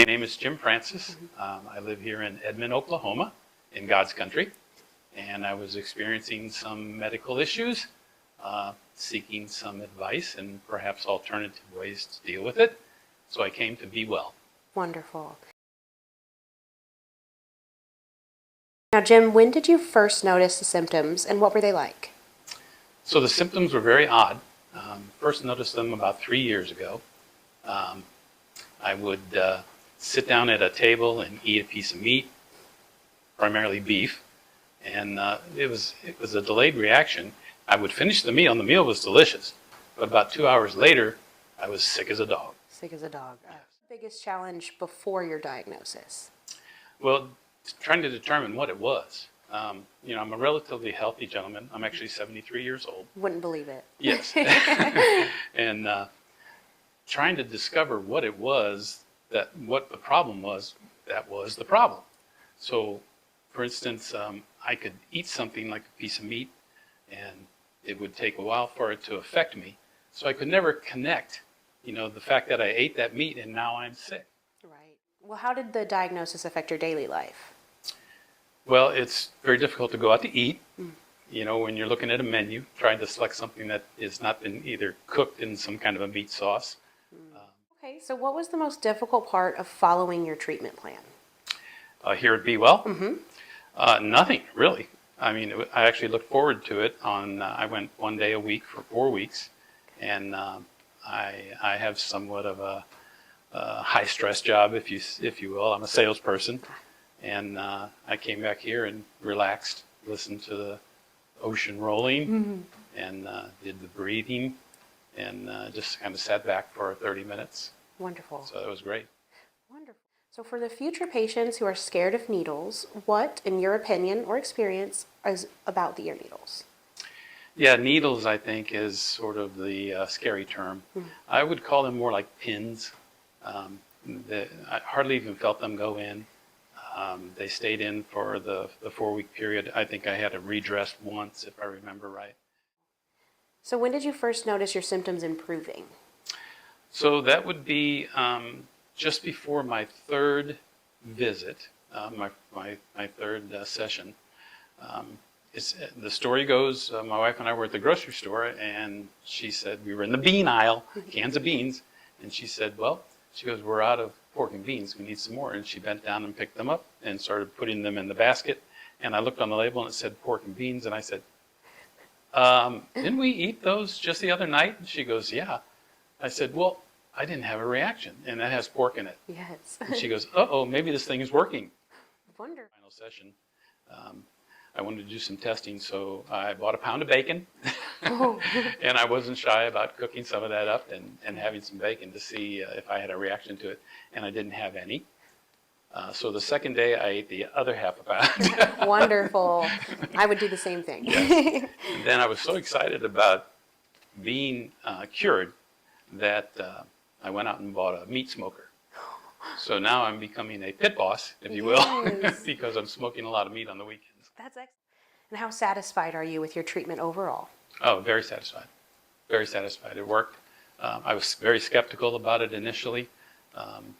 name is Jim Francis. I live here in Edmond, Oklahoma, in God's country, and I was experiencing some medical issues, seeking some advice and perhaps alternative ways to deal with it. So I came to Be Well. Wonderful. Now, Jim, when did you first notice the symptoms and what were they like? So the symptoms were very odd. First noticed them about 3 years ago. I would sit down at a table and eat a piece of meat, primarily beef, and it was a delayed reaction. I would finish the meal, and the meal was delicious, but about 2 hours later, I was sick as a dog. Sick as a dog. Biggest challenge before your diagnosis? Well, trying to determine what it was. I'm a relatively healthy gentleman. I'm actually 73 years old. Wouldn't believe it. Yes. And trying to discover what it was, what the problem was, that was the problem. So, for instance, I could eat something like a piece of meat, and it would take a while for it to affect me. So I could never connect, the fact that I ate that meat and now I'm sick. Right. Well, how did the diagnosis affect your daily life? Well, it's very difficult to go out to eat. When you're looking at a menu, trying to select something that has not been either cooked in some kind of a meat sauce. Okay, so what was the most difficult part of following your treatment plan? Here at Be Well? Nothing, really. I mean, I actually looked forward to it. I went 1 day a week for 4 weeks, and I have somewhat of a high-stress job, if you will. I'm a salesperson, and I came back here and relaxed, listened to the ocean rolling, and did the breathing, and just kind of sat back for 30 minutes. Wonderful. So that was great. Wonderful. So for the future patients who are scared of needles, what, in your opinion or experience, is about the ear needles? Yeah, needles, I think, is sort of the scary term. I would call them more like pins. I hardly even felt them go in. They stayed in for the 4-week period. I think I had a redress once, if I remember right. So when did you first notice your symptoms improving? So that would be just before my third visit, my third session. The story goes, my wife and I were at the grocery store, and she said, we were in the bean aisle, cans of beans, and she said, she goes, we're out of pork and beans, we need some more. And she bent down and picked them up and started putting them in the basket. And I looked on the label and it said pork and beans, and I said, didn't we eat those just the other night? And she goes, yeah. I said, well, I didn't have a reaction, and that has pork in it. Yes. And she goes, uh-oh, maybe this thing is working. Wonderful. Final session, I wanted to do some testing, so I bought a pound of bacon, and I wasn't shy about cooking some of that up and having some bacon to see if I had a reaction to it, and I didn't have any. So the second day, I ate the other half a pound. Wonderful. I would do the same thing. Yes. And then I was so excited about being cured that I went out and bought a meat smoker. So now I'm becoming a pit boss, if you will, Yes. because I'm smoking a lot of meat on the weekends. That's excellent. And how satisfied are you with your treatment overall? Oh, very satisfied. Very satisfied. It worked. I was very skeptical about it initially.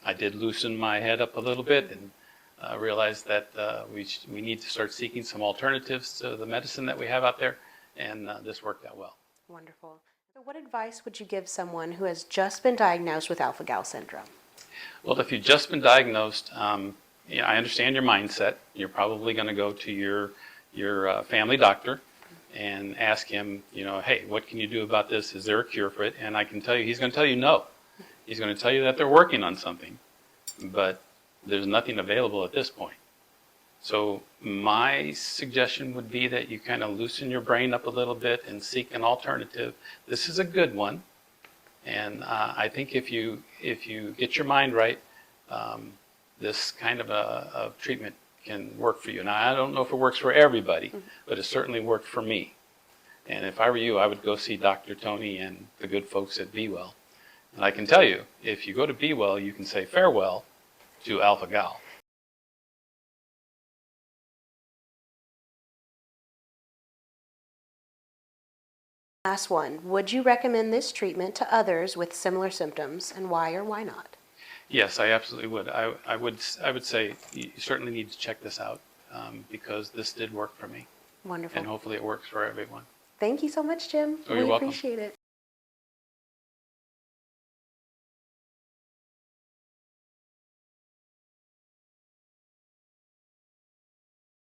I did loosen my head up a little bit and realized that we need to start seeking some alternatives to the medicine that we have out there, and this worked out well. Wonderful. So what advice would you give someone who has just been diagnosed with alpha-gal syndrome? Well, if you've just been diagnosed, I understand your mindset. You're probably going to go to your family doctor and ask him, hey, what can you do about this? Is there a cure for it? And I can tell you, he's going to tell you no. He's going to tell you that they're working on something, but there's nothing available at this point. So my suggestion would be that you kind of loosen your brain up a little bit and seek an alternative. This is a good one, and I think if you get your mind right, this kind of a treatment can work for you. Now, I don't know if it works for everybody, but it certainly worked for me. And if I were you, I would go see Dr. Tony and the good folks at Be Well. And I can tell you, if you go to Be Well, you can say farewell to alpha-gal. Last one. Would you recommend this treatment to others with similar symptoms, and why or why not? Yes, I absolutely would. I would say you certainly need to check this out because this did work for me, Wonderful. and hopefully it works for everyone. Thank you so much, Jim. Oh, you're We welcome. appreciate it.